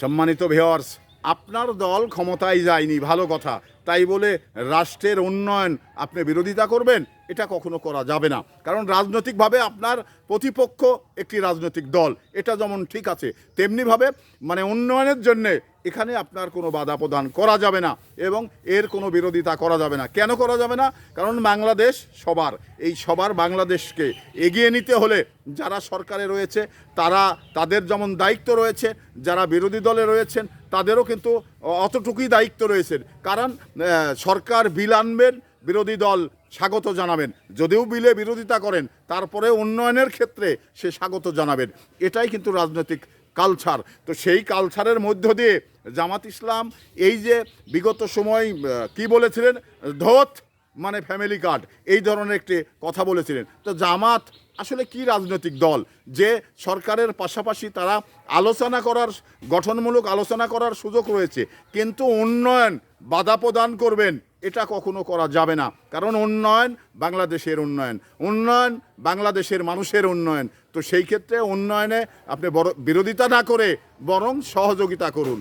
সম্মানিত ভিউয়ার্স, আপনার দল ক্ষমতায় যায়নি, ভালো কথা, তাই বলে রাষ্ট্রের উন্নয়ন আপনি বিরোধিতা করবেন, এটা কখনো করা যাবে না। কারণ রাজনৈতিকভাবে আপনার প্রতিপক্ষ একটি রাজনৈতিক দল, এটা যেমন ঠিক আছে, তেমনিভাবে উন্নয়নের জন্যে এখানে আপনার কোনো বাধা প্রদান করা যাবে না এবং এর কোনো বিরোধিতা করা যাবে না। কেন করা যাবে না? কারণ বাংলাদেশ সবার, এই সবার বাংলাদেশকে এগিয়ে নিতে হলে যারা সরকারে রয়েছে তাদের যেমন দায়িত্ব রয়েছে, যারা বিরোধী দলে রয়েছেন তাদেরও কিন্তু অতটুকুই দায়িত্ব রয়েছে। কারণ সরকার বিল আনবেন, বিরোধী দল স্বাগত জানাবেন, যদিও বিলে বিরোধিতা করেন তারপরে উন্নয়নের ক্ষেত্রে সে স্বাগত জানাবেন। এটাই কিন্তু রাজনৈতিক কালচার। তো সেই কালচারের মধ্য দিয়ে জামাত ইসলাম এই যে বিগত সময় কি বলেছিলেন, ধোত মানে ফ্যামিলি কার্ড, এই ধরনের একটি কথা বলেছিলেন। তো জামাত আসলে কি রাজনৈতিক দল যে সরকারের পাশাপাশি তারা আলোচনা করার, গঠনমূলক আলোচনা করার সুযোগ রয়েছে, কিন্তু উন্নয়ন বাধা প্রদান করবেন, এটা কখনো করা যাবে না। কারণ উন্নয়ন বাংলাদেশের উন্নয়ন, উন্নয়ন বাংলাদেশের মানুষের উন্নয়ন। তো সেই ক্ষেত্রে উন্নয়নে আপনি বিরোধিতা না করে বরং সহযোগিতা করুন।